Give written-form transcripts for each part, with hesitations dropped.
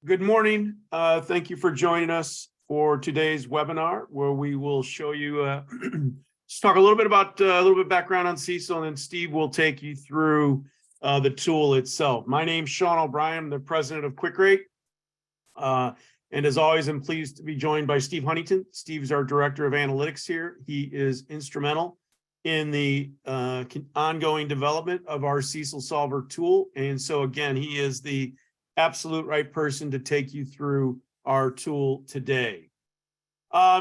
Good morning. Thank you for joining us for today's webinar, where we will show you, just talk a little bit about a little bit background on CECL, and then Steve will take you through the tool itself. My name's Sean O'Brien. I'm the president of QwickRate. And as always, I'm pleased to be joined by Steve Huntington. Steve's our director of analytics here. He is instrumental in the ongoing development of our CECLSolver tool. And so again, he is the absolute right person to take you through our tool today.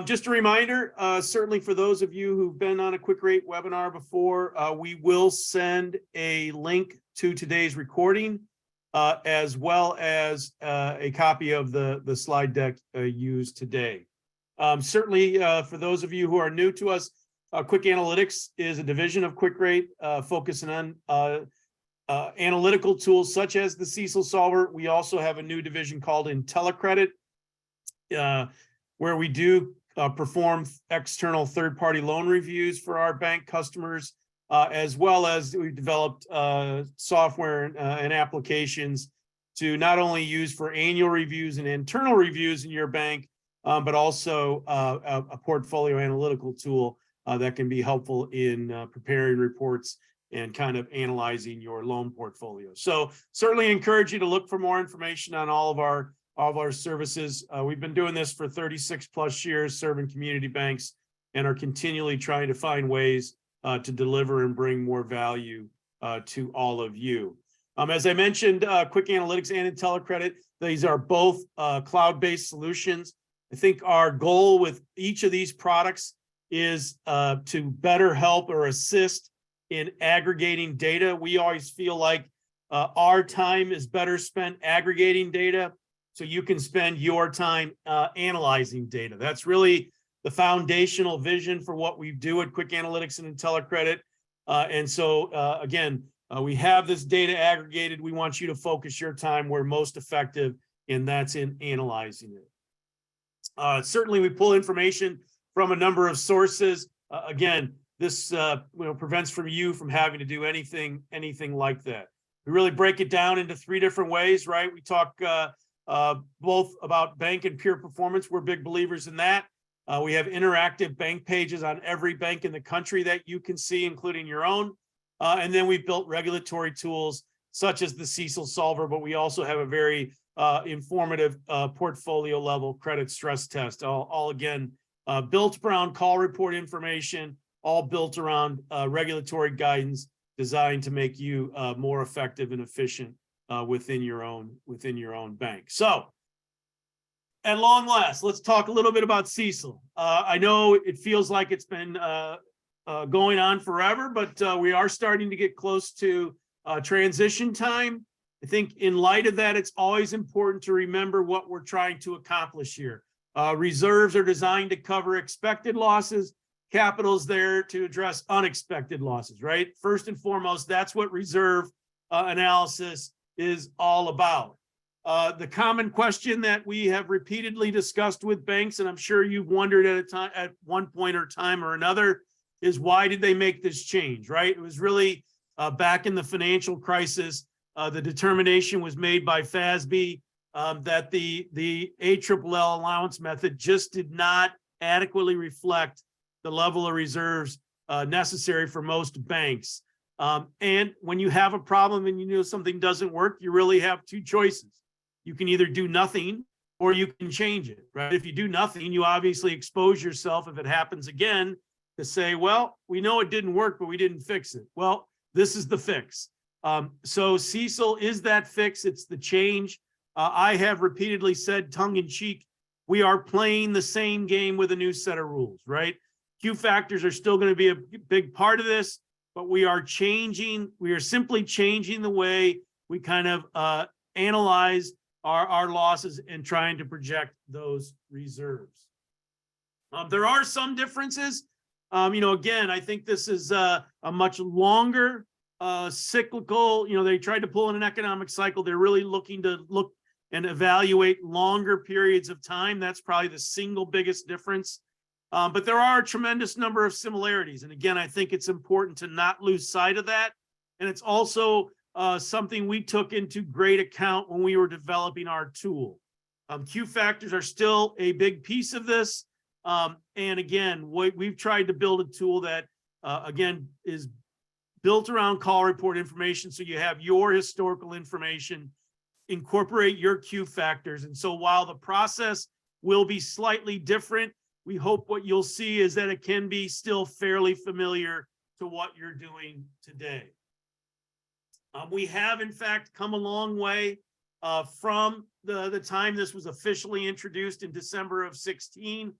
Just a reminder, certainly for those of you who've been on a QwickRate webinar before, we will send a link to today's recording, as well as a copy of the slide deck used today. Certainly, for those of you who are new to us, QwickAnalytics is a division of QwickRate, focusing on analytical tools such as the CECLSolver. We also have a new division called IntelliCredit, where we do perform external third-party loan reviews for our bank customers, as well as we've developed software and applications to not only use for annual reviews and internal reviews in your bank, but also a portfolio analytical tool that can be helpful in preparing reports and kind of analyzing your loan portfolio. So certainly encourage you to look for more information on all of our services. We've been doing this for 36 plus years, serving community banks, and are continually trying to find ways to deliver and bring more value to all of you. As I mentioned, QwickAnalytics and IntelliCredit, these are both cloud-based solutions. I think our goal with each of these products is to better help or assist in aggregating data. We always feel like our time is better spent aggregating data, so you can spend your time analyzing data. That's really the foundational vision for what we do at QwickAnalytics and IntelliCredit. And so again, we have this data aggregated. We want you to focus your time where most effective, and that's in analyzing it. Certainly we pull information from a number of sources. Again, this prevents from you from having to do anything like that. We really break it down into three different ways, right? We talk both about bank and peer performance. We're big believers in that. We have interactive bank pages on every bank in the country that you can see, including your own. And then we've built regulatory tools such as the CECLSolver, but we also have a very informative portfolio level credit stress test, all again, built around call report information, all built around regulatory guidance designed to make you more effective and efficient within your own bank. So at long last, let's talk a little bit about CECL. I know it feels like it's been going on forever, but we are starting to get close to transition time. I think in light of that, it's always important to remember what we're trying to accomplish here. Reserves are designed to cover expected losses. Capital's there to address unexpected losses, right? First and foremost, that's what reserve analysis is all about. The common question that we have repeatedly discussed with banks, and I'm sure you've wondered at one point or time or another, is why did they make this change, right? It was really back in the financial crisis, the determination was made by FASB that the ALLL allowance method just did not adequately reflect the level of reserves necessary for most banks. And when you have a problem and you know something doesn't work, you really have two choices. You can either do nothing or you can change it, right? If you do nothing, you obviously expose yourself, if it happens again, to say, well, we know it didn't work, but we didn't fix it. Well, this is the fix. So CECL is that fix. It's the change. I have repeatedly said, tongue in cheek, we are playing the same game with a new set of rules, right? Q factors are still going to be a big part of this, but we are simply changing the way we kind of analyze our losses and trying to project those reserves. There are some differences. Again, I think this is a much longer cyclical, they tried to pull in an economic cycle. They're really looking to look and evaluate longer periods of time. That's probably the single biggest difference. But there are a tremendous number of similarities. And again, I think it's important to not lose sight of that. And it's also something we took into great account when we were developing our tool. Q factors are still a big piece of this. And again, we've tried to build a tool that, again, is built around call report information. So you have your historical information, incorporate your Q factors. And so while the process will be slightly different, we hope what you'll see is that it can be still fairly familiar to what you're doing today. We have, in fact, come a long way from the time this was officially introduced in December of 16.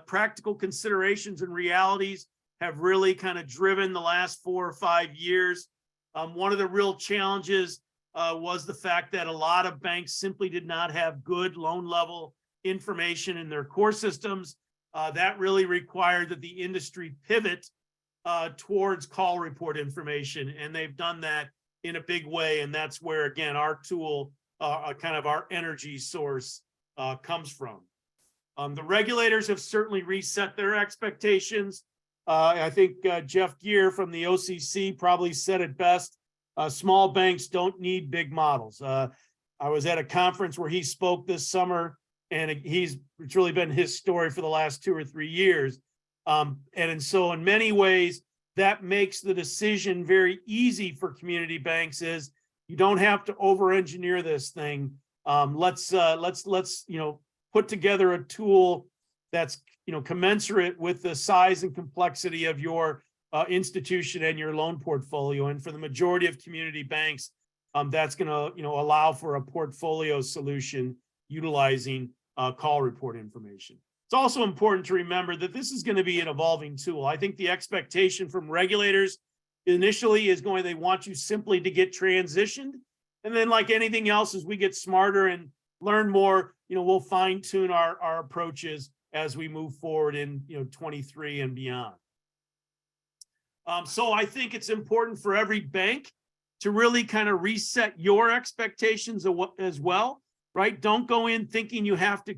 Practical considerations and realities have really kind of driven the last 4 or 5 years. One of the real challenges was the fact that a lot of banks simply did not have good loan level information in their core systems. That really required that the industry pivot towards call report information, and they've done that in a big way. And that's where, again, our tool, kind of our energy source, comes from. The regulators have certainly reset their expectations. I think Jeff Geer from the OCC probably said it best. Small banks don't need big models. I was at a conference where he spoke this summer, and it's really been his story for the last 2 or 3 years. And so in many ways, that makes the decision very easy for community banks. Is you don't have to over-engineer this thing. Let's put together a tool that's commensurate with the size and complexity of your institution and your loan portfolio. And for the majority of community banks, that's going to allow for a portfolio solution utilizing call report information. It's also important to remember that this is going to be an evolving tool. I think the expectation from regulators initially is they want you simply to get transitioned. And then, like anything else, as we get smarter and learn more, we'll fine tune our approaches as we move forward in 23 and beyond. So I think it's important for every bank to really kind of reset your expectations as well, right? Don't go in thinking you have to,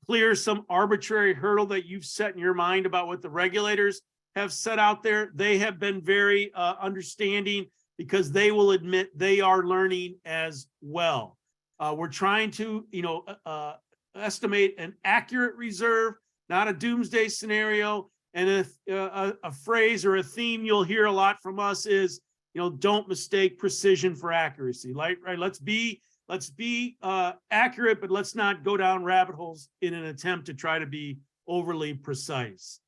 clear some arbitrary hurdle that you've set in your mind about what the regulators have set out there. They have been very understanding, because they will admit they are learning as well. We're trying to, estimate an accurate reserve, not a doomsday scenario. And a phrase or a theme you'll hear a lot from us is, don't mistake precision for accuracy. Right? Let's be accurate, but let's not go down rabbit holes in an attempt to try to be overly precise.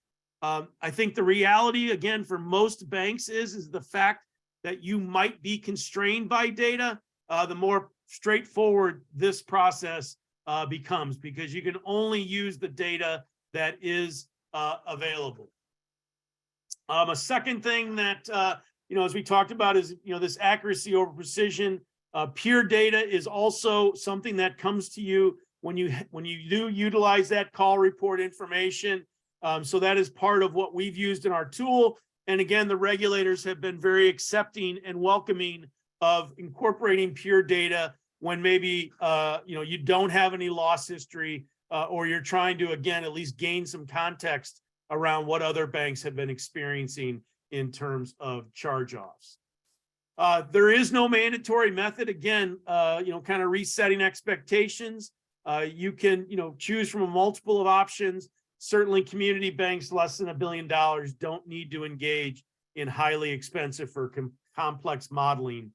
I think the reality, again, for most banks is the fact that you might be constrained by data. The more straightforward this process becomes, because you can only use the data that is available. A second thing that, as we talked about is, this accuracy over precision. Peer data is also something that comes to you when you do utilize that call report information. So that is part of what we've used in our tool. And again, the regulators have been very accepting and welcoming of incorporating peer data when maybe you don't have any loss history, or you're trying to, again, at least gain some context around what other banks have been experiencing in terms of charge-offs. There is no mandatory method. Again, kind of resetting expectations. You can, choose from a multiple of options. Certainly community banks less than $1 billion don't need to engage in highly expensive or complex modeling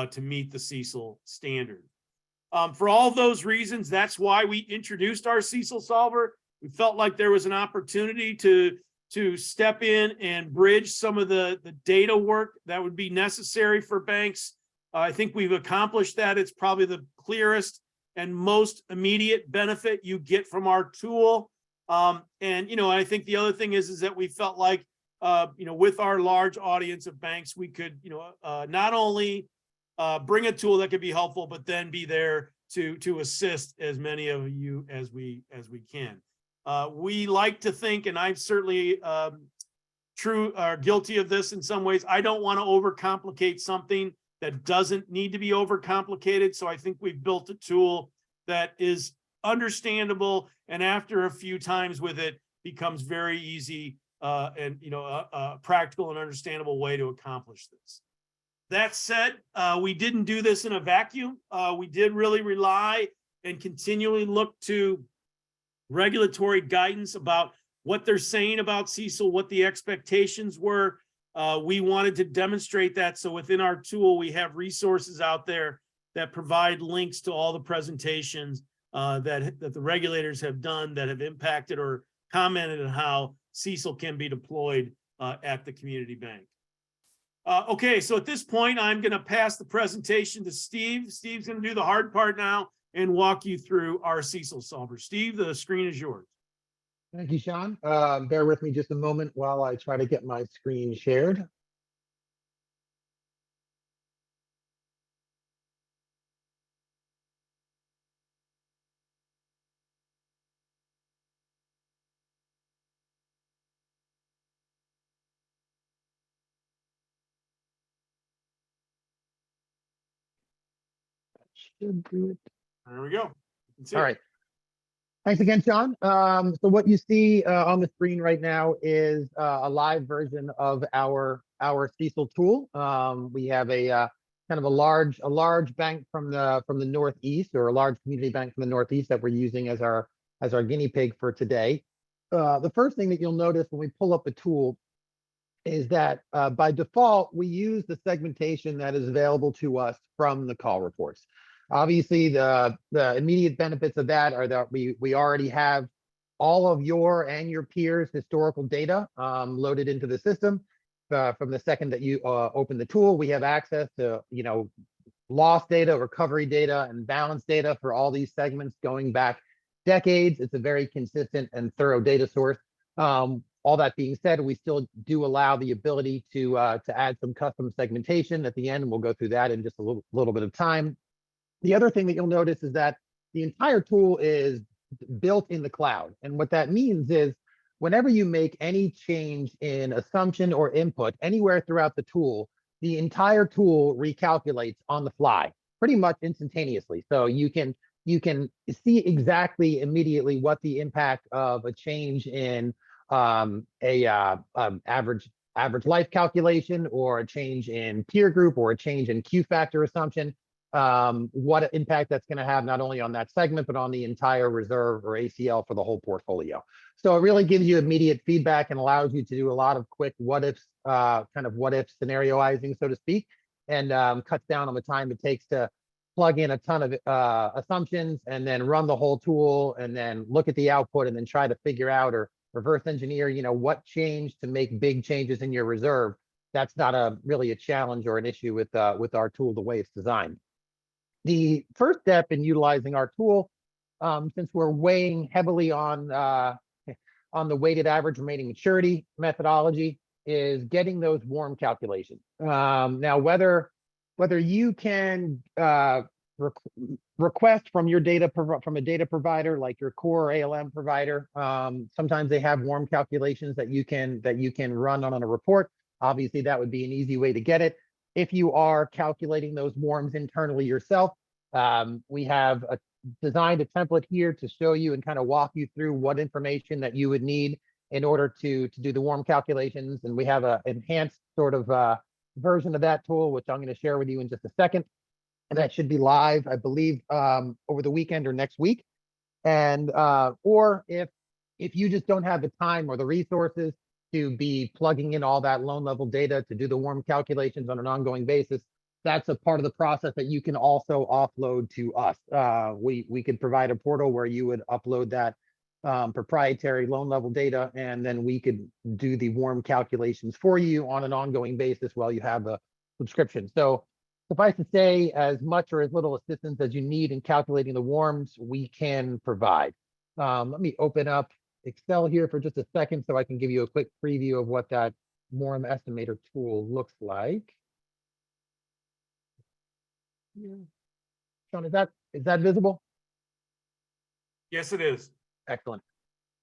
to meet the CECL standard. For all of those reasons, that's why we introduced our CECLSolver. We felt like there was an opportunity to step in and bridge some of the data work that would be necessary for banks. I think we've accomplished that. It's probably the clearest and most immediate benefit you get from our tool. And I think the other thing is that we felt like, with our large audience of banks, we could, not only bring a tool that could be helpful, but then be there to assist as many of you as we can. We like to think, and I'm certainly guilty of this in some ways, I don't want to overcomplicate something that doesn't need to be overcomplicated. So I think we've built a tool that is understandable, and after a few times with it, becomes very easy and a practical and understandable way to accomplish this. That said, we didn't do this in a vacuum. We did really rely and continually look to regulatory guidance about what they're saying about CECL, what the expectations were. We wanted to demonstrate that. So within our tool, we have resources out there that provide links to all the presentations that the regulators have done that have impacted or commented on how CECL can be deployed at the community bank. Okay, so at this point, I'm going to pass the presentation to Steve. Steve's going to do the hard part now and walk you through our CECLSolver. Steve, the screen is yours. Thank you, Sean. Bear with me just a moment while I try to get my screen shared. That should do it. There we go. All right. Thanks again, Sean. So what you see on the screen right now is a live version of our CECL tool. We have a kind of a large bank from the Northeast, or a large community bank from the Northeast that we're using as our guinea pig for today. The first thing that you'll notice when we pull up the tool is that by default, we use the segmentation that is available to us from the call reports. Obviously, the immediate benefits of that are that we already have all of your and your peers' historical data loaded into the system. From the second that you open the tool, we have access to loss data, recovery data, and balance data for all these segments going back decades. It's a very consistent and thorough data source. All that being said, we still do allow the ability to add some custom segmentation at the end, and we'll go through that in just a little bit of time. The other thing that you'll notice is that the entire tool is built in the cloud. And what that means is whenever you make any change in assumption or input anywhere throughout the tool, the entire tool recalculates on the fly, pretty much instantaneously. So you can see exactly immediately what the impact of a change in average life calculation, or a change in peer group, or a change in Q factor assumption, what impact that's going to have not only on that segment, but on the entire reserve or ACL for the whole portfolio. So it really gives you immediate feedback and allows you to do a lot of quick what ifs, kind of what if scenarioizing, so to speak, and cuts down on the time it takes to plug in a ton of assumptions and then run the whole tool and then look at the output and then try to figure out or reverse engineer, what changed to make big changes in your reserve. That's not really a challenge or an issue with our tool the way it's designed. The first step in utilizing our tool, since we're weighing heavily on the weighted average remaining maturity methodology, is getting those WARM calculations. Now, whether you can request from your from a data provider like your core ALM provider, sometimes they have WARM calculations that you can run on a report. Obviously, that would be an easy way to get it. If you are calculating those WARMs internally yourself, we have designed a template here to show you and kind of walk you through what information that you would need in order to do the WARM calculations. And we have an enhanced sort of version of that tool, which I'm going to share with you in just a second. And that should be live, I believe, over the weekend or next week. And or if you just don't have the time or the resources to be plugging in all that loan level data to do the WARM calculations on an ongoing basis, that's a part of the process that you can also offload to us. We could provide a portal where you would upload that proprietary loan level data, and then we could do the WARM calculations for you on an ongoing basis while you have a subscription. So suffice to say, as much or as little assistance as you need in calculating the WARMs, we can provide. Let me open up Excel here for just a second so I can give you a quick preview of what that WARM estimator tool looks like. Yeah. Sean, is that visible? Yes, it is. Excellent.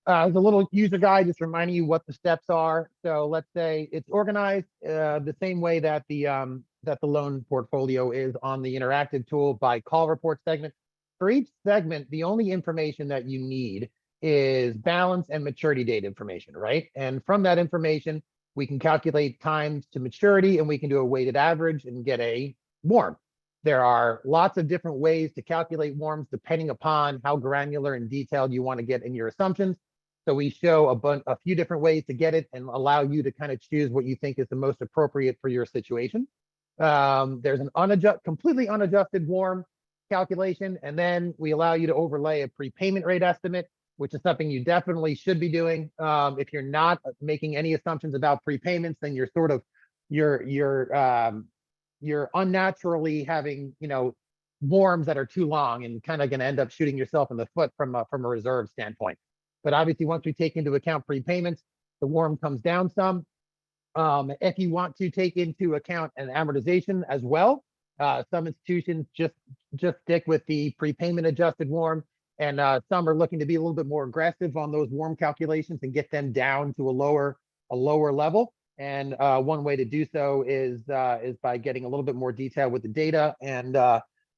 There's a little user guide just reminding you what the steps are. So let's say it's organized the same way that the loan portfolio is on the interactive tool by call report segment. For each segment, the only information that you need is balance and maturity date information, right? And from that information, we can calculate times to maturity, and we can do a weighted average and get a WARM. There are lots of different ways to calculate WARMs depending upon how granular and detailed you want to get in your assumptions. So we show a few different ways to get it and allow you to kind of choose what you think is the most appropriate for your situation. There's an completely unadjusted WARM calculation, and then we allow you to overlay a prepayment rate estimate, which is something you definitely should be doing. If you're not making any assumptions about prepayments, then you're sort of you're unnaturally having, WARMs that are too long and kind of going to end up shooting yourself in the foot from a reserve standpoint. But obviously, once we take into account prepayments, the WARM comes down some. If you want to take into account an amortization as well, some institutions just stick with the prepayment adjusted WARM, and some are looking to be a little bit more aggressive on those WARM calculations and get them down to a lower level. And one way to do so is by getting a little bit more detail with the data and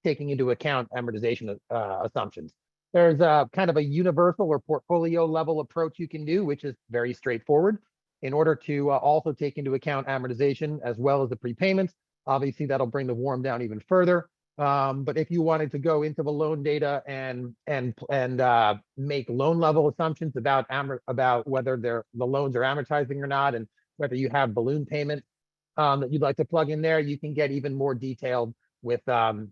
taking into account amortization assumptions. There's kind of a universal or portfolio level approach you can do, which is very straightforward. In order to also take into account amortization as well as the prepayments, obviously that'll bring the WARM down even further. But if you wanted to go into the loan data and make loan level assumptions about whether the loans are amortizing or not, and whether you have balloon payments that you'd like to plug in there, you can get even more detailed with the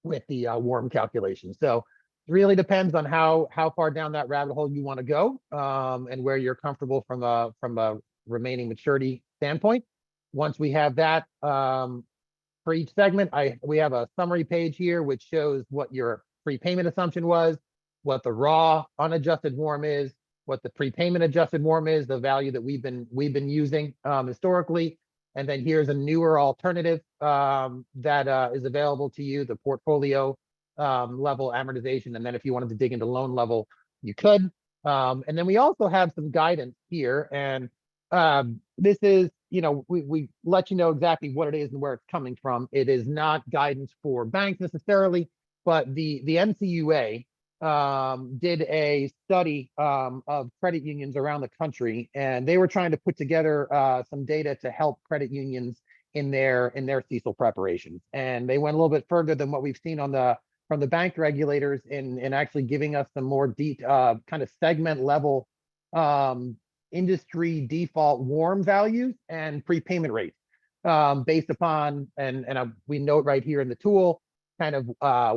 WARM calculation. So it really depends on how far down that rabbit hole you want to go, and where you're comfortable from a remaining maturity standpoint. Once we have that, for each segment, we have a summary page here which shows what your prepayment assumption was, what the raw unadjusted WARM is, what the prepayment adjusted WARM is, the value that we've been using historically. And then here's a newer alternative that is available to you, the portfolio level amortization. And then if you wanted to dig into loan level, you could. And then we also have some guidance here. And this is, we let you know exactly what it is and where it's coming from. It is not guidance for banks necessarily, but the NCUA did a study of credit unions around the country, and they were trying to put together some data to help credit unions in their CECL preparations. And they went a little bit further than what we've seen from the bank regulators in actually giving us some more kind of segment level industry default WARM values and prepayment rates based upon, and we note right here in the tool, kind of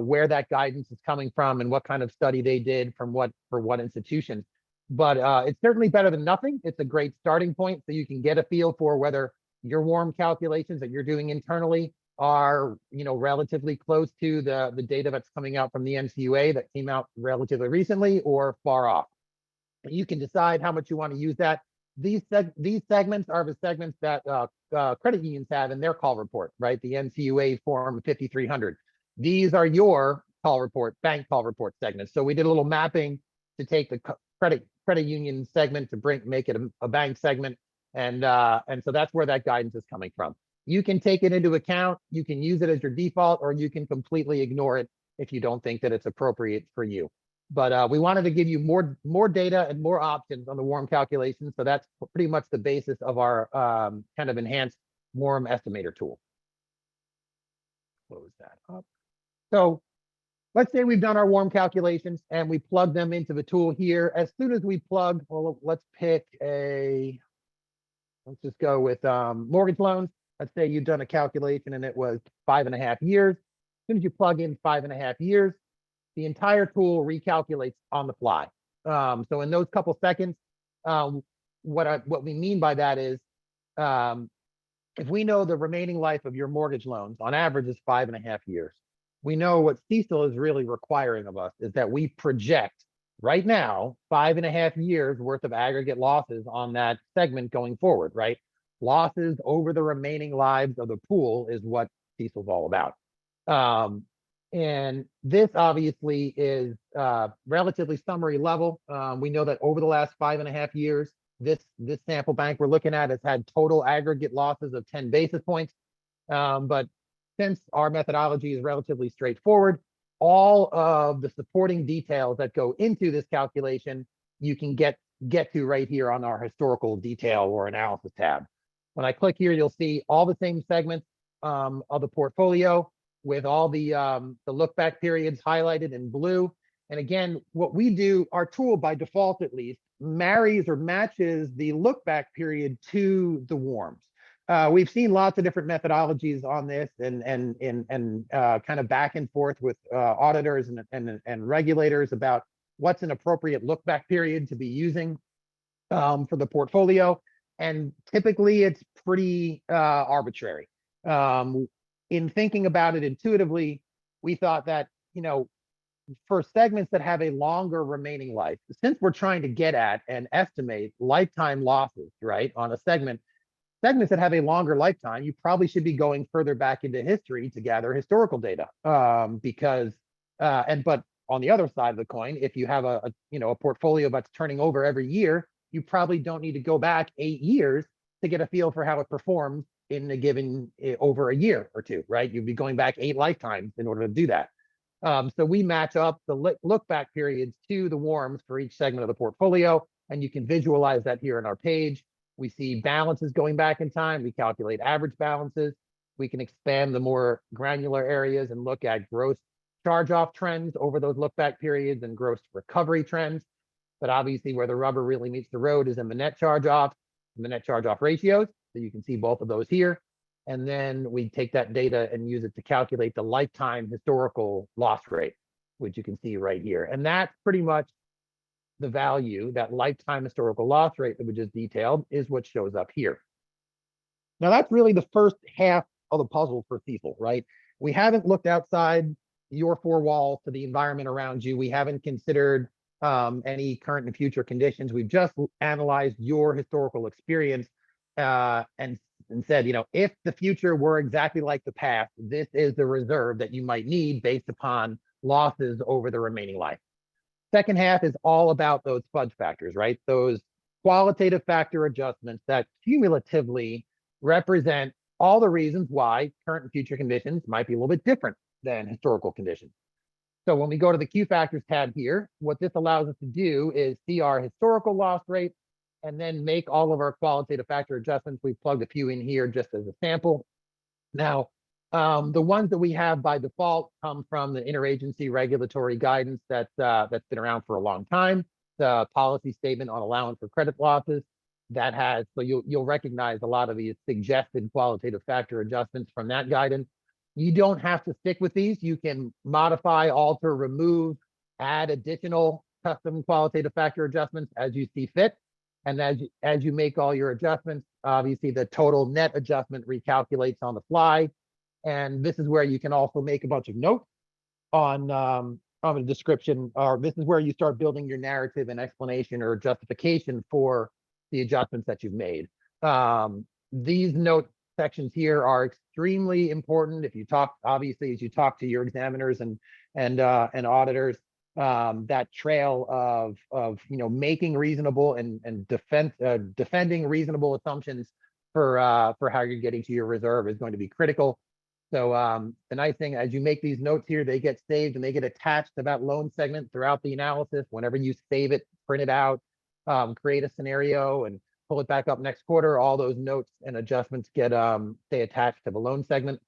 where that guidance is coming from and what kind of study they did for what institutions. But it's certainly better than nothing. It's a great starting point, so you can get a feel for whether your WARM calculations that you're doing internally are, relatively close to the data that's coming out from the NCUA that came out relatively recently, or far off. You can decide how much you want to use that. These segments are the segments that credit unions have in their call report, right? The NCUA form 5300. These are your bank call report segments. So we did a little mapping to take the credit union segment to make it a bank segment. And so that's where that guidance is coming from. You can take it into account, you can use it as your default, or you can completely ignore it if you don't think that it's appropriate for you. But we wanted to give you more data and more options on the WARM calculation. So that's pretty much the basis of our kind of enhanced WARM estimator tool. Close that up. So let's say we've done our WARM calculations and we plug them into the tool here. As soon as we plug, well, let's just go with mortgage loans. Let's say you've done a calculation and it was 5.5 years. As soon as you plug in 5.5 years, the entire tool recalculates on the fly. So in those couple seconds, what we mean by that is, if we know the remaining life of your mortgage loans on average is 5.5 years, we know what CECL is really requiring of us is that we project right now 5.5 years worth of aggregate losses on that segment going forward, right? Losses over the remaining lives of the pool is what CECL is all about. And this obviously is relatively summary level. We know that over the last 5.5 years, this sample bank we're looking at has had total aggregate losses of 10 basis points. But since our methodology is relatively straightforward, all of the supporting details that go into this calculation, you can get to right here on our historical detail or analysis tab. When I click here, you'll see all the same segments of the portfolio. with all the look back periods highlighted in blue. And again, what we do, our tool by default at least, marries or matches the look back period to the warms. We've seen lots of different methodologies on this and kind of back and forth with auditors and regulators about what's an appropriate look back period to be using for the portfolio. And typically it's pretty arbitrary. In thinking about it intuitively, we thought that, for segments that have a longer remaining life, since we're trying to get at and estimate lifetime losses, right, on a segments that have a longer lifetime, you probably should be going further back into history to gather historical data. But on the other side of the coin, if you have a portfolio that's turning over every year, you probably don't need to go back 8 years to get a feel for how it performs in a given over a year or two, right? You'd be going back 8 lifetimes in order to do that. So we match up the look back periods to the warms for each segment of the portfolio, and you can visualize that here on our page. We see balances going back in time. We calculate average balances. We can expand the more granular areas and look at gross charge-off trends over those look back periods and gross recovery trends. But obviously where the rubber really meets the road is in the net charge-off and the net charge-off ratios. So you can see both of those here. And then we take that data and use it to calculate the lifetime historical loss rate, which you can see right here. And that's pretty much the value, that lifetime historical loss rate that we just detailed is what shows up here. Now that's really the first half of the puzzle for CECL, right? We haven't looked outside your 4 walls to the environment around you. We haven't considered any current and future conditions. We've just analyzed your historical experience and said, if the future were exactly like the past, this is the reserve that you might need based upon losses over the remaining life. Second half is all about those fudge factors, right? Those qualitative factor adjustments that cumulatively represent all the reasons why current and future conditions might be a little bit different than historical conditions. So when we go to the Q factors tab here, what this allows us to do is see our historical loss rate and then make all of our qualitative factor adjustments. We've plugged a few in here just as a sample. Now, the ones that we have by default come from the interagency regulatory guidance that's been around for a long time. The policy statement on allowance for credit losses that has, so you'll recognize a lot of these suggested qualitative factor adjustments from that guidance. You don't have to stick with these. You can modify, alter, remove, add additional custom qualitative factor adjustments as you see fit. And as you make all your adjustments, obviously the total net adjustment recalculates on the fly. And this is where you can also make a bunch of notes on a description, or this is where you start building your narrative and explanation or justification for the adjustments that you've made. These note sections here are extremely important. If you talk, obviously, as you talk to your examiners and auditors, that trail of making reasonable and defending reasonable assumptions for how you're getting to your reserve is going to be critical. So the nice thing, as you make these notes here, they get saved and they get attached to that loan segment throughout the analysis. Whenever you save it, print it out, create a scenario and pull it back up next quarter, all those notes and adjustments get stay attached to the loan segment.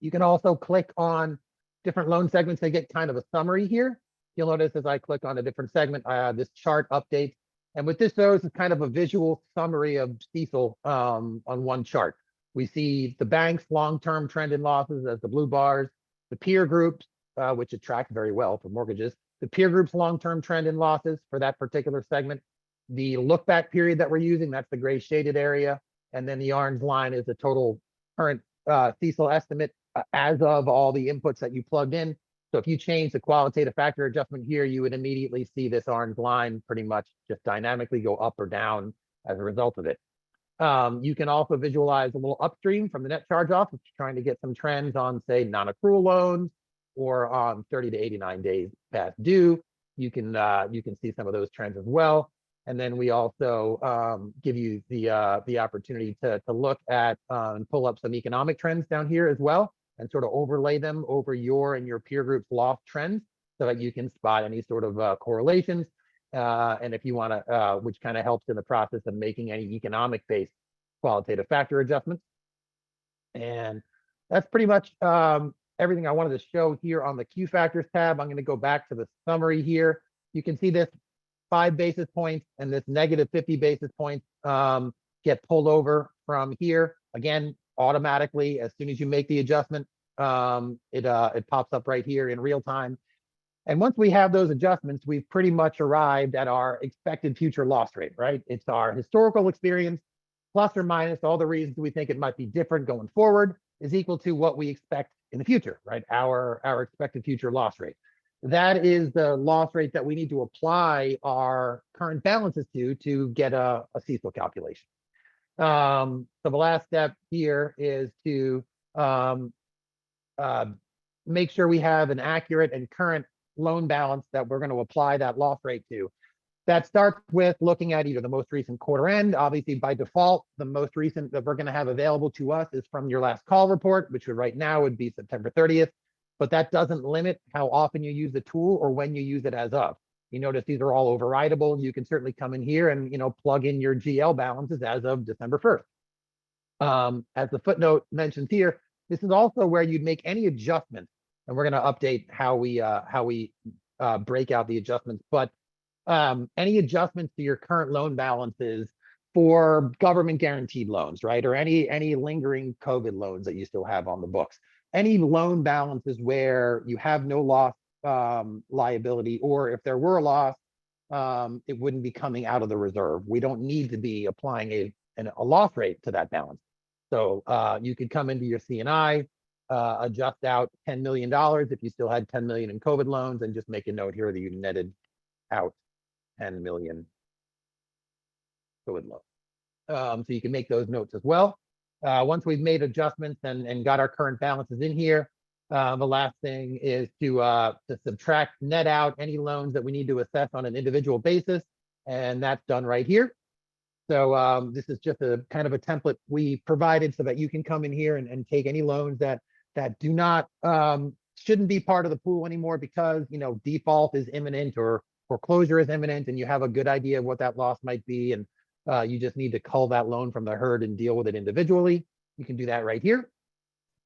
You can also click on different loan segments. They get kind of a summary here. You'll notice as I click on a different segment, this chart updates. And what this shows is kind of a visual summary of CECL on one chart. We see the bank's long-term trend in losses as the blue bars, the peer groups, which it tracks very well for mortgages, the peer group's long-term trend in losses for that particular segment, the look-back period that we're using, that's the gray shaded area, and then the orange line is the total current CECL estimate as of all the inputs that you plugged in. So if you change the qualitative factor adjustment here, you would immediately see this orange line pretty much just dynamically go up or down as a result of it. You can also visualize a little upstream from the net charge-off if you're trying to get some trends on, say, non-accrual loans or on 30 to 89 days past due. You can see some of those trends as well. And then we also give you the opportunity to look at and pull up some economic trends down here as well, and sort of overlay them over your and your peer group's loss trends so that you can spot any sort of correlations. And if you want to, which kind of helps in the process of making any economic-based qualitative factor adjustments. And that's pretty much everything I wanted to show here on the Q factors tab. I'm going to go back to the summary here. You can see this 5 basis points and this negative 50 basis points get pulled over from here. Again, automatically, as soon as you make the adjustment, it pops up right here in real time. And once we have those adjustments, we've pretty much arrived at our expected future loss rate, right? It's our historical experience, plus or minus all the reasons we think it might be different going forward, is equal to what we expect in the future, right? Our expected future loss rate. That is the loss rate that we need to apply our current balances to get a CECL calculation. So the last step here is to make sure we have an accurate and current loan balance that we're going to apply that loss rate to. That starts with looking at either the most recent quarter end. Obviously, by default, the most recent that we're going to have available to us is from your last call report, which right now would be September 30th. But that doesn't limit how often you use the tool or when you use it as of. You notice these are all overridable. You can certainly come in here and plug in your GL balances as of December 1st. As the footnote mentions here, this is also where you'd make any adjustments, and we're going to update how we break out the adjustments. But any adjustments to your current loan balances for government guaranteed loans, right? Or any lingering COVID loans that you still have on the books. Any loan balances where you have no loss liability, or if there were a loss, it wouldn't be coming out of the reserve. We don't need to be applying a loss rate to that balance. So you could come into your C&I, adjust out $10 million if you still had 10 million in COVID loans, and just make a note here that you netted out 10 million COVID loans. So you can make those notes as well. Once we've made adjustments and got our current balances in here, the last thing is to subtract, net out any loans that we need to assess on an individual basis, and that's done right here. So this is just a kind of a template we provided so that you can come in here and take any loans that do not shouldn't be part of the pool anymore because default is imminent or foreclosure is imminent, and you have a good idea of what that loss might be, and you just need to cull that loan from the herd and deal with it individually. You can do that right here,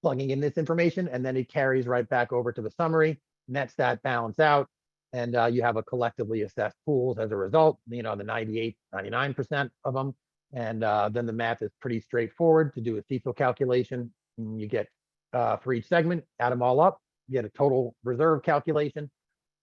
plugging in this information, and then it carries right back over to the summary, nets that balance out, and you have a collectively assessed pools as a result, the 98, 99% of them. And then the math is pretty straightforward to do a CECL calculation. You get for each segment, add them all up, you get a total reserve calculation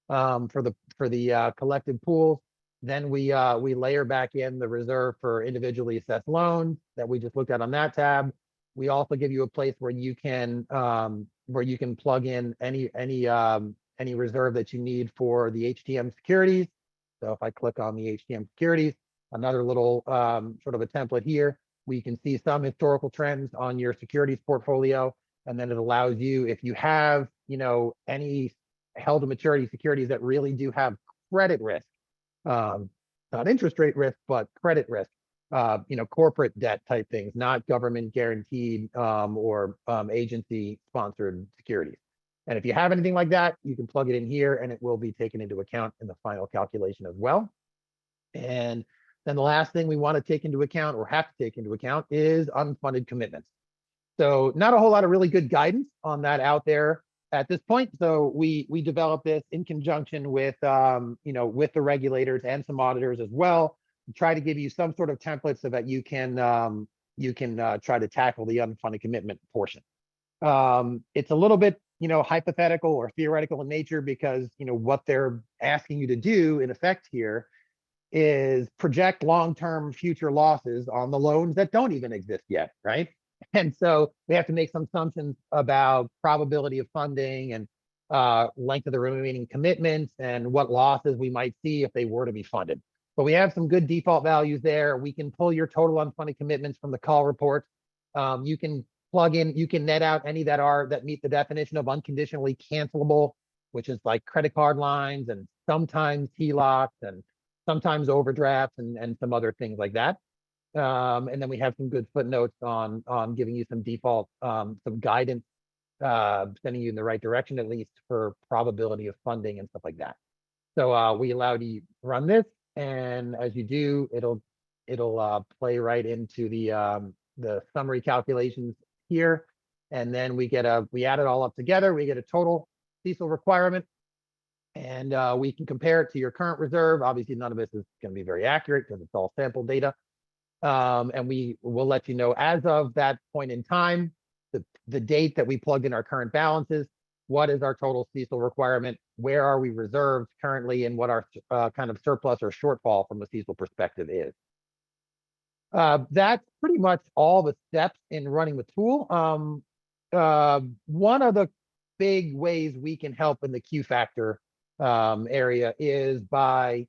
for the collective pools. Then we layer back in the reserve for individually assessed loans that we just looked at on that tab. We also give you a place where you can plug in any reserve that you need for the HTM securities. So if I click on the HTM securities, another little sort of a template here, we can see some historical trends on your securities portfolio, and then it allows you, if you have any held to maturity securities that really do have credit risk, not interest rate risk, but credit risk, corporate debt type things, not government guaranteed or agency sponsored securities. And if you have anything like that, you can plug it in here and it will be taken into account in the final calculation as well. And then the last thing we want to take into account or have to take into account is unfunded commitments. So not a whole lot of really good guidance on that out there at this point. So we developed this in conjunction with with the regulators and some auditors as well, to try to give you some sort of template so that you can try to tackle the unfunded commitment portion. It's a little bit hypothetical or theoretical in nature because what they're asking you to do in effect here is project long-term future losses on the loans that don't even exist yet, right? And so we have to make some assumptions about probability of funding and length of the remaining commitments and what losses we might see if they were to be funded. But we have some good default values there. We can pull your total unfunded commitments from the call report. You can plug in, you can net out any that meet the definition of unconditionally cancelable, which is like credit card lines and sometimes HELOCs and sometimes overdrafts and some other things like that. And then we have some good footnotes on giving you some default, some guidance, sending you in the right direction, at least for probability of funding and stuff like that. So we allow you to run this, and as you do, it'll play right into the summary calculations here. And then we add it all up together. We get a total CECL requirement. And we can compare it to your current reserve. Obviously, none of this is going to be very accurate because it's all sample data. And we will let you know as of that point in time, the date that we plugged in our current balances, what is our total CECL requirement, where are we reserved currently, and what our kind of surplus or shortfall from a CECL perspective is. That's pretty much all the steps in running the tool. One of the big ways we can help in the Q factor area is by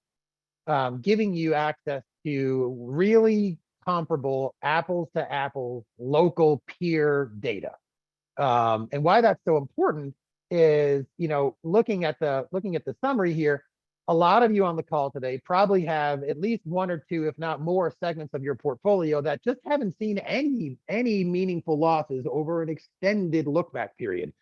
giving you access to really comparable apples to apples local peer data. And why that's so important is, looking at the summary here, a lot of you on the call today probably have at least one or two, if not more, segments of your portfolio that just haven't seen any meaningful losses over an extended look back period.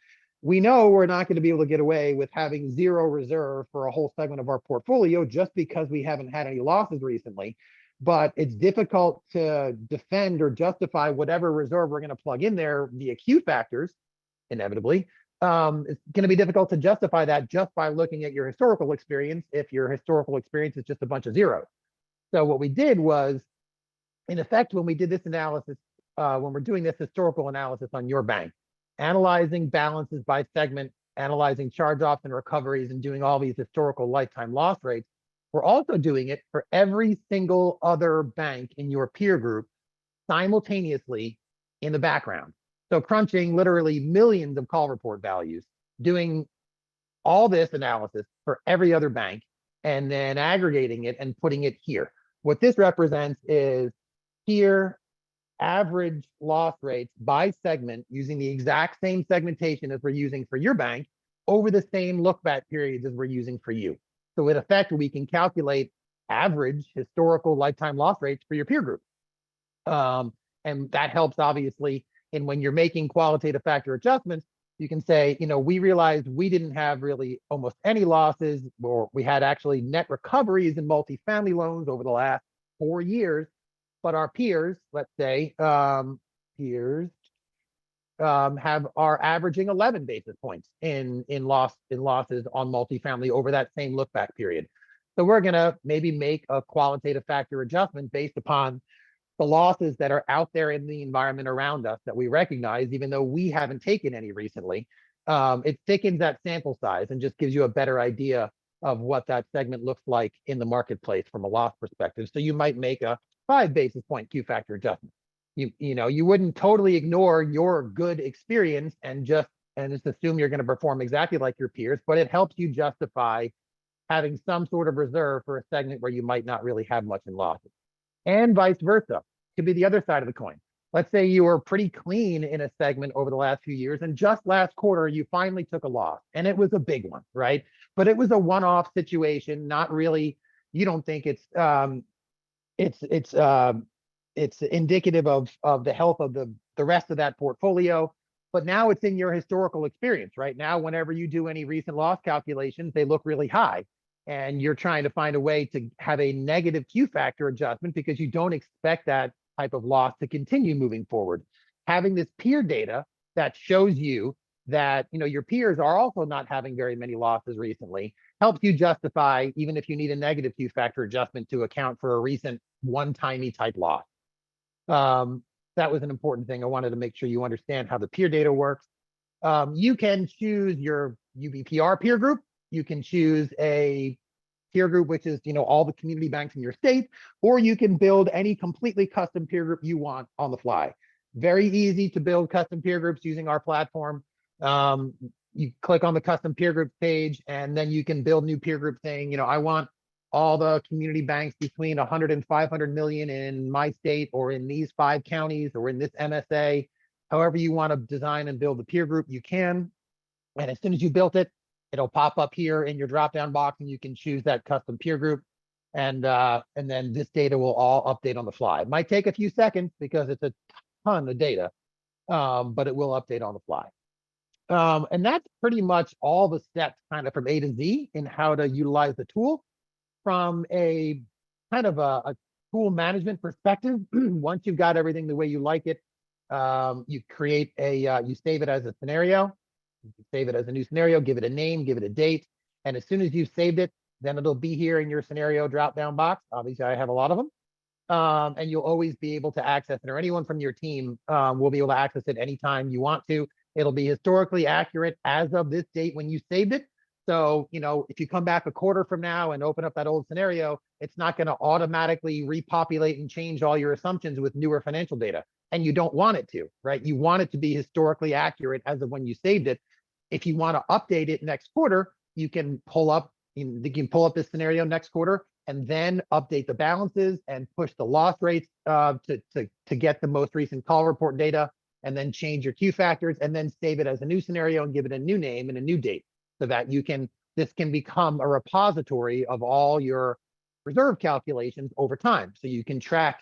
We know we're not going to be able to get away with having zero reserve for a whole segment of our portfolio just because we haven't had any losses recently. But it's difficult to defend or justify whatever reserve we're going to plug in there via Q factors, inevitably. It's going to be difficult to justify that just by looking at your historical experience if your historical experience is just a bunch of zeros. So what we did was, in effect, when we did this analysis, when we're doing this historical analysis on your bank, analyzing balances by segment, analyzing charge-offs and recoveries, and doing all these historical lifetime loss rates, we're also doing it for every single other bank in your peer group simultaneously in the background. So crunching literally millions of call report values, doing all this analysis for every other bank, and then aggregating it and putting it here. What this represents is peer average loss rates by segment using the exact same segmentation as we're using for your bank over the same look back periods as we're using for you. So in effect, we can calculate average historical lifetime loss rates for your peer group. And that helps obviously in when you're making qualitative factor adjustments, you can say, we realized we didn't have really almost any losses, or we had actually net recoveries in multifamily loans over the last 4 years. But our peers, let's say, are averaging 11 basis points in losses on multifamily over that same look back period. So we're gonna maybe make a qualitative factor adjustment based upon the losses that are out there in the environment around us that we recognize, even though we haven't taken any recently. It thickens that sample size and just gives you a better idea of what that segment looks like in the marketplace from a loss perspective. So you might make a 5 basis point Q factor adjustment. You wouldn't totally ignore your good experience and just assume you're going to perform exactly like your peers, but it helps you justify having some sort of reserve for a segment where you might not really have much in losses. And vice versa, could be the other side of the coin. Let's say you were pretty clean in a segment over the last few years, and just last quarter, you finally took a loss, and it was a big one, right? But it was a one-off situation, not really, you don't think it's indicative of the health of the rest of that portfolio, but now it's in your historical experience, right? Now, whenever you do any recent loss calculations, they look really high, and you're trying to find a way to have a negative Q factor adjustment because you don't expect that type of loss to continue moving forward. Having this peer data that shows you that your peers are also not having very many losses recently helps you justify, even if you need a negative Q factor adjustment to account for a recent one-timey type loss. That was an important thing. I wanted to make sure you understand how the peer data works. You can choose your UBPR peer group. You can choose a peer group, which is all the community banks in your state, or you can build any completely custom peer group you want on the fly. Very easy to build custom peer groups using our platform. You click on the custom peer group page, and then you can build new peer group saying, I want all the community banks between 100 and 500 million in my state, or in these 5 counties, or in this MSA. However you want to design and build the peer group, you can. And as soon as you built it, it'll pop up here in your drop-down box, and you can choose that custom peer group. And then this data will all update on the fly. It might take a few seconds because it's a ton of data, but it will update on the fly. And that's pretty much all the steps kind of from A to Z in how to utilize the tool. From a kind of a tool management perspective, once you've got everything the way you like it, You create a, you save it as a scenario. You can save it as a new scenario, give it a name, give it a date. And as soon as you've saved it, then it'll be here in your scenario drop-down box. Obviously, I have a lot of them. And you'll always be able to access it, or anyone from your team will be able to access it anytime you want to. It'll be historically accurate as of this date when you saved it. So, if you come back a quarter from now and open up that old scenario, it's not going to automatically repopulate and change all your assumptions with newer financial data. And you don't want it to, right? You want it to be historically accurate as of when you saved it. If you want to update it next quarter, you can pull up this scenario next quarter and then update the balances and push the loss rates to get the most recent call report data, and then change your Q factors, and then save it as a new scenario and give it a new name and a new date, so that this can become a repository of all your reserve calculations over time. So you can track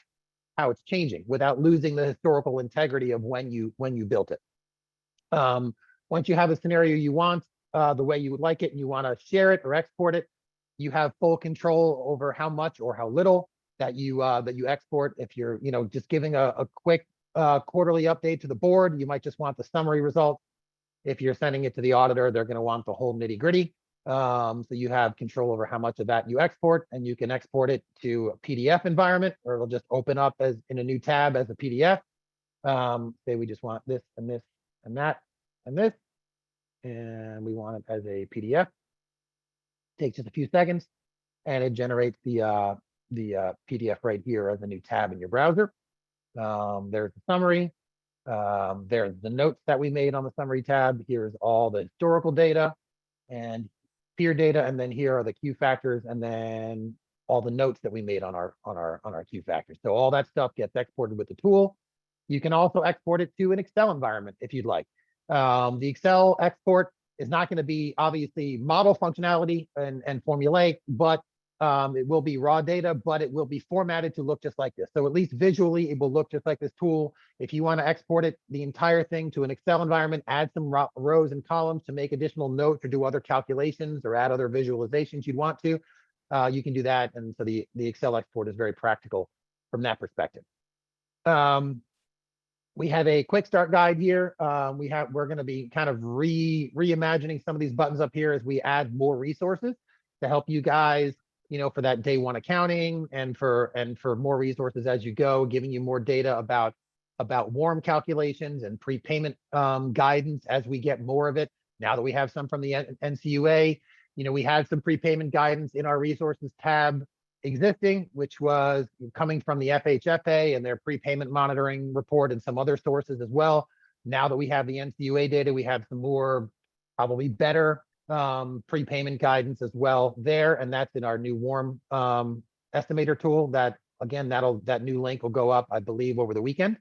how it's changing without losing the historical integrity of when you built it. Once you have a scenario you want, the way you would like it, and you want to share it or export it, you have full control over how much or how little that you export. If you're just giving a quick quarterly update to the board, you might just want the summary results. If you're sending it to the auditor, they're going to want the whole nitty gritty. So you have control over how much of that you export, and you can export it to a PDF environment, or it'll just open up as in a new tab as a PDF. Say we just want this and this and that and this, and we want it as a PDF. Takes just a few seconds, and it generates the PDF right here as a new tab in your browser. There's the summary. There's the notes that we made on the summary tab. Here's all the historical data and peer data, and then here are the Q factors, and then all the notes that we made on our Q factors. So all that stuff gets exported with the tool. You can also export it to an Excel environment if you'd like. The Excel export is not going to be obviously model functionality and formulaic, but it will be raw data, but it will be formatted to look just like this. So at least visually, it will look just like this tool. If you want to export it, the entire thing, to an Excel environment, add some rows and columns to make additional notes or do other calculations or add other visualizations you'd want to, you can do that. And so the Excel export is very practical from that perspective. We have a quick start guide here. We're going to be kind of reimagining some of these buttons up here as we add more resources to help you guys, for that day one accounting, and for more resources as you go, giving you more data about warm calculations and prepayment guidance as we get more of it. Now that we have some from the NCUA, we had some prepayment guidance in our resources tab existing, which was coming from the FHFA and their prepayment monitoring report and some other sources as well. Now that we have the NCUA data, we have some more, probably better prepayment guidance as well there, and that's in our new warm estimator tool. That again, that new link will go up, I believe, over the weekend.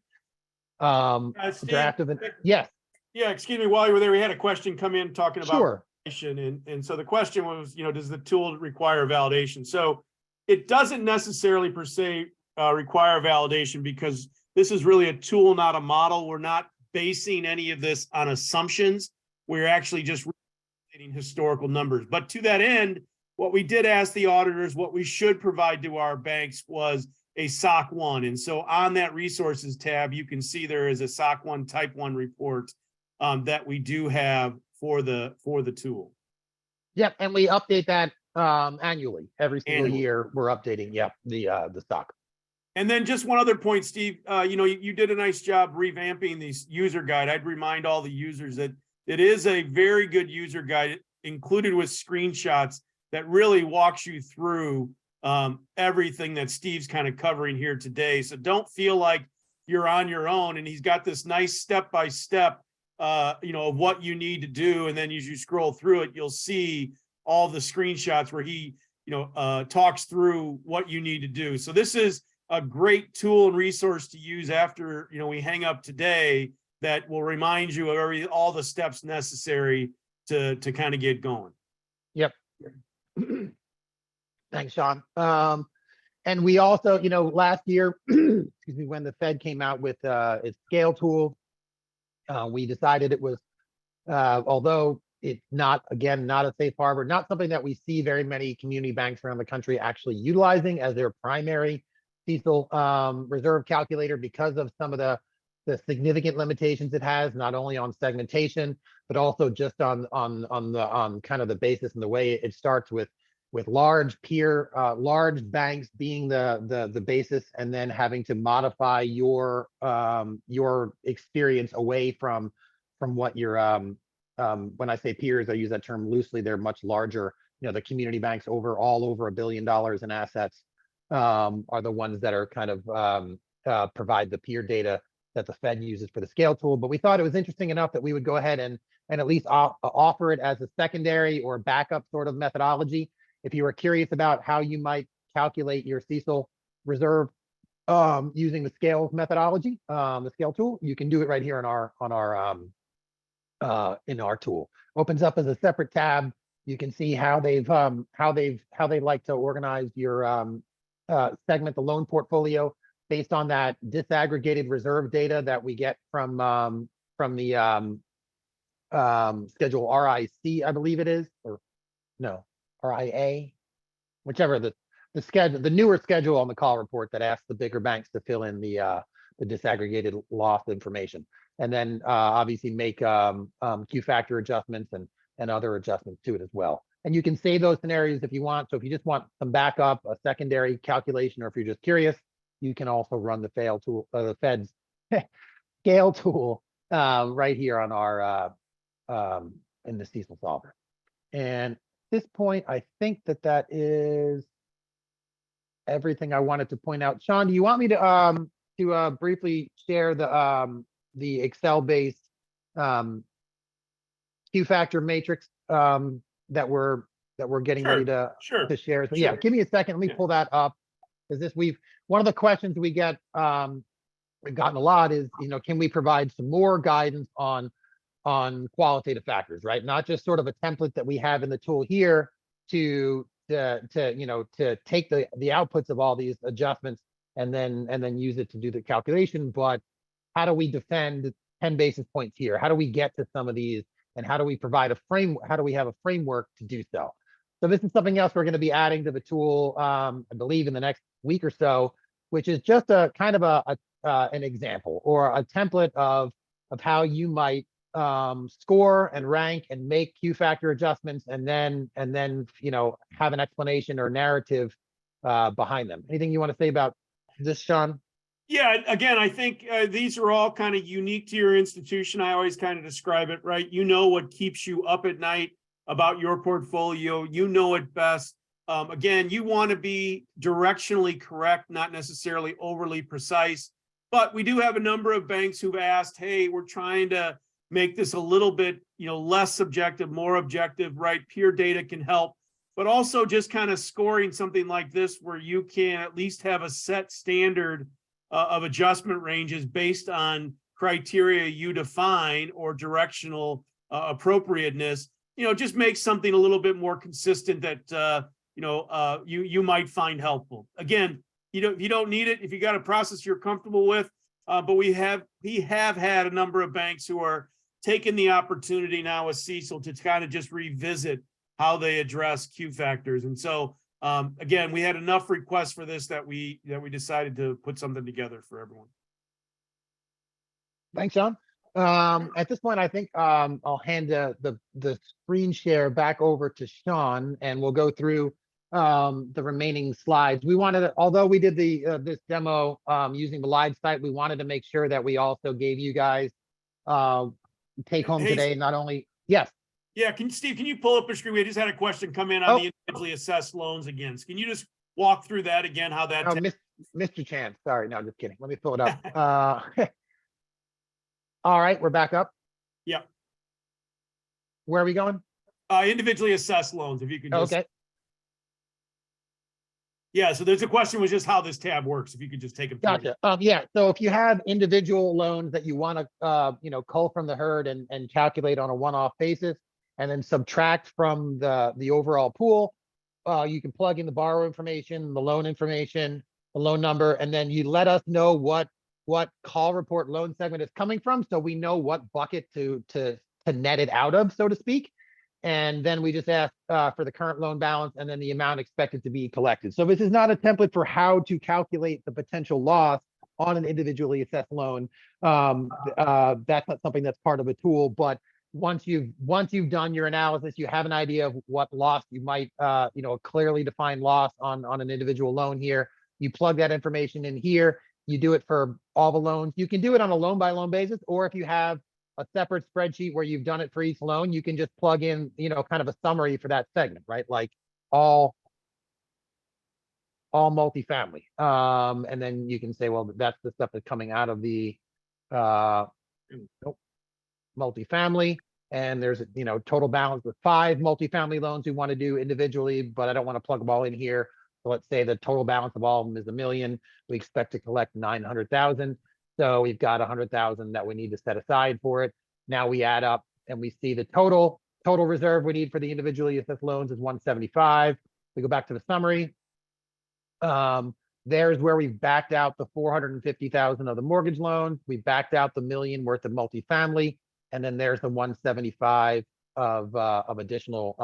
Steve, Draft of it. Yes. Yeah, excuse me. While you were there, we had a question come in talking about Sure. validation, and so the question was, does the tool require validation? So it doesn't necessarily per se require validation, because this is really a tool, not a model. We're not basing any of this on assumptions. We're actually just relating historical numbers. But to that end, what we did ask the auditors, what we should provide to our banks was a SOC 1. And so on that resources tab, you can see there is a SOC 1 type 1 report that we do have for the tool. Yep, and we update that annually. Every single year we're updating, the stock. And then just one other point, Steve, you did a nice job revamping these user guide. I'd remind all the users that it is a very good user guide included with screenshots that really walks you through everything that Steve's kind of covering here today. So don't feel like you're on your own, and he's got this nice step-by-step of what you need to do. And then as you scroll through it, you'll see all the screenshots where he, talks through what you need to do. So this is a great tool and resource to use after, we hang up today, that will remind you of all the steps necessary to kind of get going. Yep. Thanks, Sean. And we also, last year, excuse me, when the Fed came out with its scale tool, we decided it was, although it's not a safe harbor, not something that we see very many community banks around the country actually utilizing as their primary CECL reserve calculator, because of some of the the significant limitations it has, not only on segmentation, but also just on kind of the basis and the way it starts with large large banks being the basis, and then having to modify your experience away from what your when I say peers, I use that term loosely. They're much larger. You know, the community banks over $1 billion in assets are the ones that are kind of provide the peer data that the Fed uses for the scale tool. But we thought it was interesting enough that we would go ahead and at least offer it as a secondary or backup sort of methodology. If you were curious about how you might calculate your CECL reserve using the scale methodology, the scale tool, you can do it right here in our tool. Opens up as a separate tab. You can see how they like to organize your segment the loan portfolio based on that disaggregated reserve data that we get from the schedule RIC, I believe it is, or no, RIA, whichever the schedule, the newer schedule on the call report that asks the bigger banks to fill in the disaggregated loss information, and then obviously make Q factor adjustments and other adjustments to it as well. And you can save those scenarios if you want. So if you just want some backup, a secondary calculation, or if you're just curious, you can also run the the Fed's scale tool right here on our in the CECLSolver. And at this point, I think that is everything I wanted to point out. Sean, do you want me to briefly share the Excel-based Q factor matrix that we're getting ready to share? So yeah, give me a second. Let me pull that up, because one of the questions we get we've gotten a lot is, can we provide some more guidance on qualitative factors, right? Not just sort of a template that we have in the tool here to take the outputs of all these adjustments and then use it to do the calculation, but how do we defend 10 basis points here? How do we get to some of these, and how do we provide how do we have a framework to do so? So this is something else we're going to be adding to the tool, I believe in the next week or so, which is just a kind of an example or a template of how you might score and rank and make Q factor adjustments, and then have an explanation or narrative behind them. Anything you want to say about this, Sean? Yeah, again, I think these are all kind of unique to your institution. I always kind of describe it, right? You know what keeps you up at night about your portfolio. You know it best. Again, you want to be directionally correct, not necessarily overly precise. But we do have a number of banks who've asked, hey, we're trying to make this a little bit, less subjective, more objective, right? Peer data can help, but also just kind of scoring something like this where you can at least have a set standard of adjustment ranges based on criteria you define or directional appropriateness, just makes something a little bit more consistent that, you might find helpful. Again, you don't need it if you got a process you're comfortable with, but we have had a number of banks who are taking the opportunity now with CECL to kind of just revisit how they address Q factors. And so, again, we had enough requests for this that we decided to put something together for everyone. Thanks, Sean. At this point, I think I'll hand the screen share back over to Sean, and we'll go through the remaining slides. We wanted to, although we did this demo using the live site, we wanted to make sure that we also gave you guys take home today, not only, yes. Yeah, Steve, can you pull up a screen? We just had a question come in on the individually assessed loans again. Can you just walk through that again, how that? Mr. Chan, sorry, no, just kidding. Let me pull it up. All right, we're back up. Yeah. Where are we going? Individually assessed loans, if you can just. Okay. Yeah, so there's a question was just how this tab works, if you could just take it. Gotcha. Yeah, so if you have individual loans that you want to, cull from the herd and calculate on a one-off basis, and then subtract from the overall pool, you can plug in the borrower information, the loan information, the loan number, and then you let us know what call report loan segment is coming from, so we know what bucket to net it out of, so to speak. And then we just ask for the current loan balance and then the amount expected to be collected. So this is not a template for how to calculate the potential loss on an individually assessed loan. That's not something that's part of a tool, but once you've done your analysis, you have an idea of what loss you might, a clearly defined loss on an individual loan here. You plug that information in here. You do it for all the loans. You can do it on a loan by loan basis, or if you have a separate spreadsheet where you've done it for each loan, you can just plug in, kind of a summary for that segment, right? Like all multifamily. And then you can say, well, that's the stuff that's coming out of the multifamily. And there's total balance with 5 multifamily loans we want to do individually, but I don't want to plug them all in here. So let's say the total balance of all of them is $1 million. We expect to collect 900,000. So we've got 100,000 that we need to set aside for it. Now we add up and we see the total reserve we need for the individually assessed loans is 175. We go back to the summary. There's where we've backed out the 450,000 of the mortgage loans. We backed out the $1 million worth of multifamily. And then there's the 175 of additional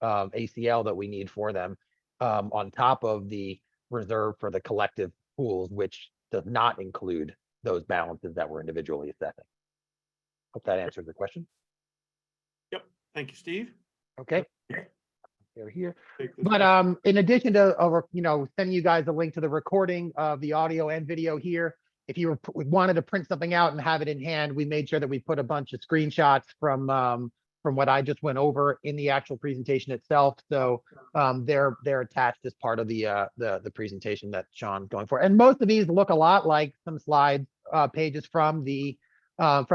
ACL that we need for them on top of the reserve for the collective pools, which does not include those balances that we're individually assessing. Hope that answers the question. Yep. Thank you, Steve. Okay. They're here. But in addition to sending you guys a link to the recording of the audio and video here, if you wanted to print something out and have it in hand, we made sure that we put a bunch of screenshots from what I just went over in the actual presentation itself. So they're attached as part of the presentation that Sean's going for. And most of these look a lot like some slide pages from the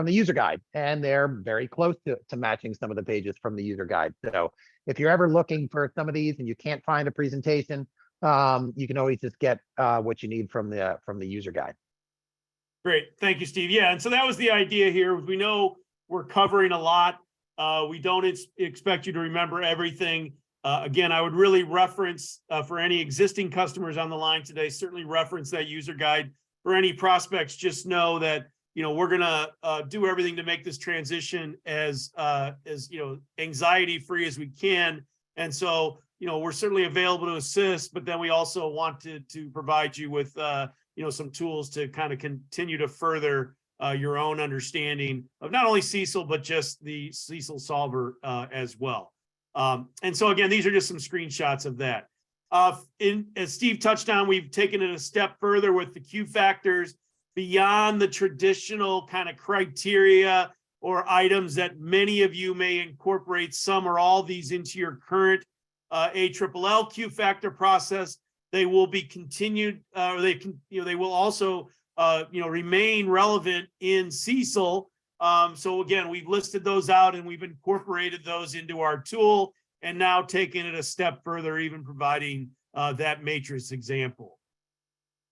user guide, and they're very close to matching some of the pages from the user guide. So if you're ever looking for some of these and you can't find a presentation, you can always just get what you need from the user guide. Great. Thank you, Steve. Yeah. And so that was the idea here. We know we're covering a lot. We don't expect you to remember everything. Again, I would really reference for any existing customers on the line today, certainly reference that user guide. For any prospects, just know that, we're going to do everything to make this transition as anxiety-free as we can. And so, we're certainly available to assist, but then we also want to provide you with, some tools to kind of continue to further your own understanding of not only CECL, but just the CECLSolver as well. And so again, these are just some screenshots of that. As Steve touched on, we've taken it a step further with the Q factors beyond the traditional kind of criteria or items that many of you may incorporate some or all these into your current ALLL Q factor process. They will be continued, or they will also, remain relevant in CECL. So again, we've listed those out and we've incorporated those into our tool, and now taking it a step further, even providing that matrix example.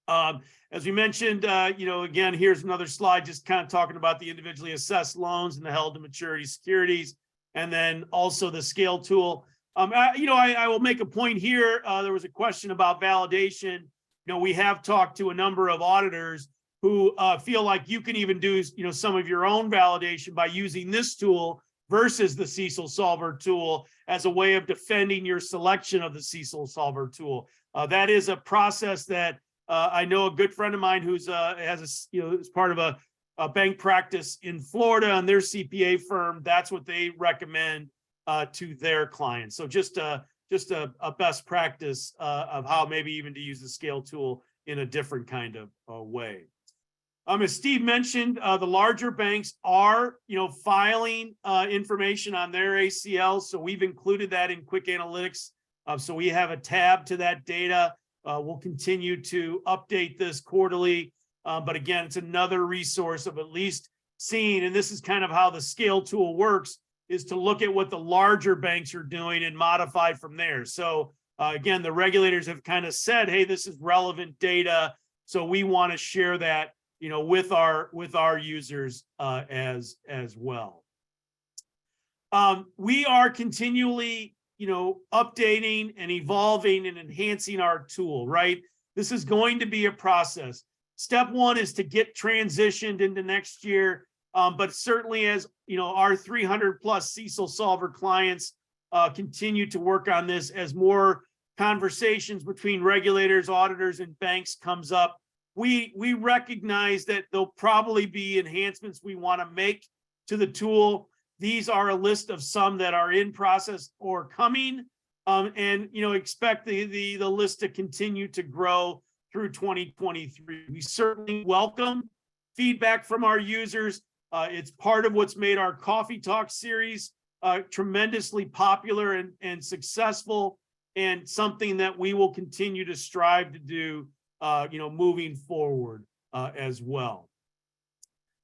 As we mentioned, again, here's another slide just kind of talking about the individually assessed loans and the held to maturity securities, and then also the scale tool. I will make a point here. There was a question about validation. We have talked to a number of auditors who feel like you can even do, some of your own validation by using this tool versus the CECLSolver tool as a way of defending your selection of the CECLSolver tool. That is a process that I know a good friend of mine who's is part of a bank practice in Florida, and their CPA firm, that's what they recommend to their clients. So just a best practice of how maybe even to use the scale tool in a different kind of way. As Steve mentioned, the larger banks are, filing information on their ACL. So we've included that in QwickAnalytics. So we have a tab to that data. We'll continue to update this quarterly. But again, it's another resource of at least seeing, and this is kind of how the scale tool works, is to look at what the larger banks are doing and modify from there. So again, the regulators have kind of said, hey, this is relevant data. So we want to share that, with our users as well. We are continually, updating and evolving and enhancing our tool, right? This is going to be a process. Step one is to get transitioned into next year. But certainly as, our 300 plus CECLSolver clients continue to work on this, as more conversations between regulators, auditors, and banks comes up, we recognize that there'll probably be enhancements we want to make to the tool. These are a list of some that are in process or coming, and expect the list to continue to grow through 2023. We certainly welcome feedback from our users. It's part of what's made our Coffee Talk series tremendously popular and successful, and something that we will continue to strive to do moving forward as well.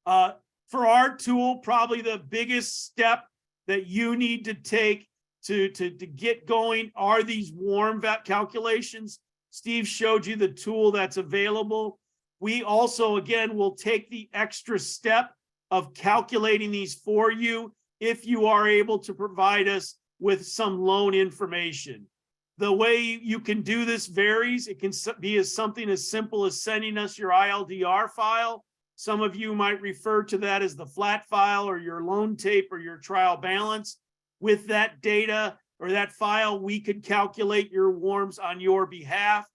For our tool, probably the biggest step that you need to take to get going are these warm calculations. Steve showed you the tool that's available. We also, again, will take the extra step of calculating these for you if you are able to provide us with some loan information. The way you can do this varies. It can be something as simple as sending us your ILDR file. Some of you might refer to that as the flat file or your loan tape or your trial balance. With that data or that file, we could calculate your WARMs on your behalf.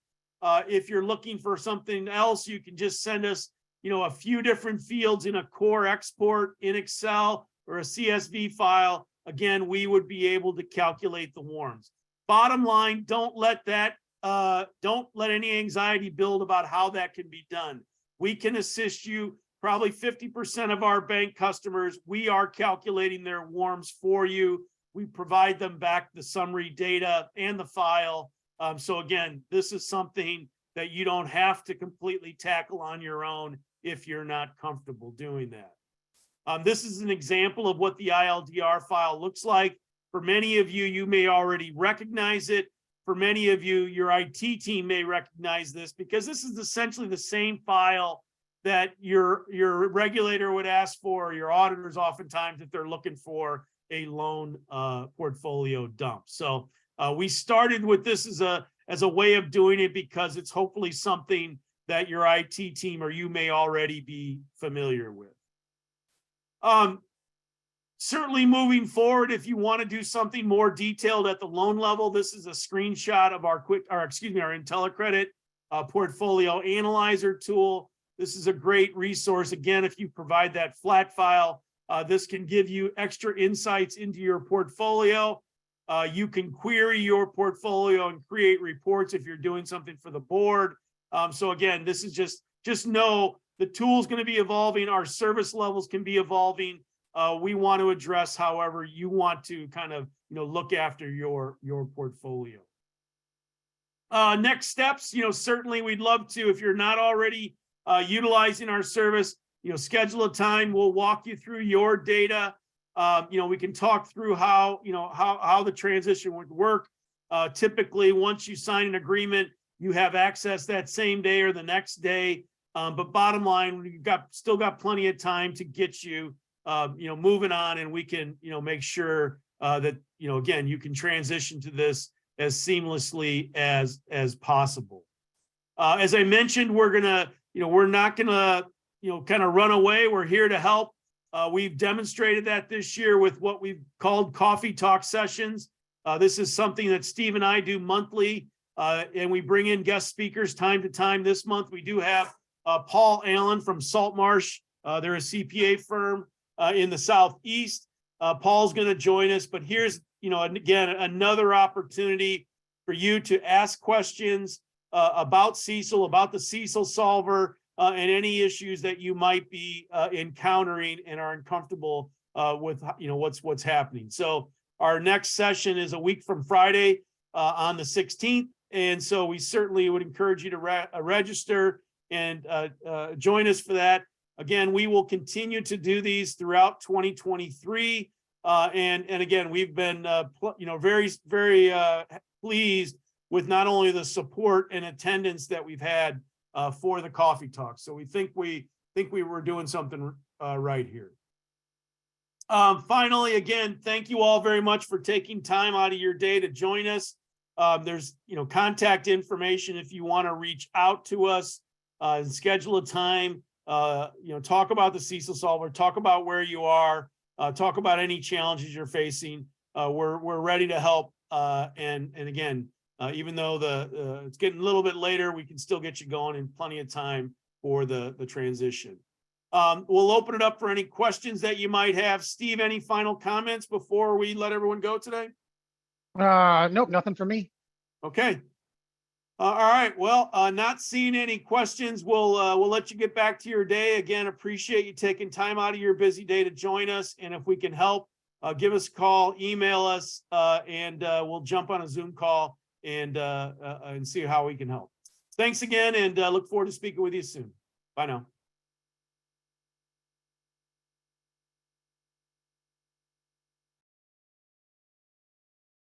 If you're looking for something else, you can just send us, a few different fields in a core export in Excel or a CSV file. Again, we would be able to calculate the WARMs. Bottom line, don't let any anxiety build about how that can be done. We can assist you. Probably 50% of our bank customers, we are calculating their WARMs for you. We provide them back the summary data and the file. So again, this is something that you don't have to completely tackle on your own if you're not comfortable doing that. This is an example of what the ILDR file looks like. For many of you, you may already recognize it. For many of you, your IT team may recognize this because this is essentially the same file that your regulator would ask for, or your auditors oftentimes if they're looking for a loan portfolio dump. So we started with this as a way of doing it because it's hopefully something that your IT team or you may already be familiar with. Certainly moving forward, if you want to do something more detailed at the loan level, this is a screenshot of our IntelliCredit portfolio analyzer tool. This is a great resource. Again, if you provide that flat file, this can give you extra insights into your portfolio. You can query your portfolio and create reports if you're doing something for the board. So again, this is just know the tool is going to be evolving. Our service levels can be evolving. We want to address however you want to kind of look after your portfolio. Next steps, certainly we'd love to, if you're not already utilizing our service, schedule a time. We'll walk you through your data. We can talk through how the transition would work. Typically, once you sign an agreement, you have access that same day or the next day. But bottom line, we've still got plenty of time to get you moving on, and we can make sure that again, you can transition to this as seamlessly as possible. As I mentioned, we're not gonna kind of run away. We're here to help. We've demonstrated that this year with what we've called Coffee Talk sessions. This is something that Steve and I do monthly, and we bring in guest speakers time to time. This month we do have Paul Allen from Saltmarsh. They're a CPA firm in the Southeast. Paul's going to join us, but here's again another opportunity for you to ask questions about CECL, about the CECLSolver, and any issues that you might be encountering and are uncomfortable with what's happening. So our next session is a week from Friday on the 16th, and so we certainly would encourage you to register and join us for that. Again, we will continue to do these throughout 2023, and again, we've been very pleased with not only the support and attendance that we've had for the Coffee Talk. So we think we were doing something right here. Finally, again, thank you all very much for taking time out of your day to join us. There's contact information if you want to reach out to us and schedule a time. Talk about the CECLSolver, talk about where you are, talk about any challenges you're facing. We're ready to help. And again, even though it's getting a little bit later, we can still get you going in plenty of time for the transition. We'll open it up for any questions that you might have. Steve, any final comments before we let everyone go today? Nope, nothing for me. Okay. All right. Well, not seeing any questions, we'll let you get back to your day. Again, appreciate you taking time out of your busy day to join us. And if we can help, give us a call, email us, and we'll jump on a Zoom call and see how we can help. Thanks again, and look forward to speaking with you soon. Bye now.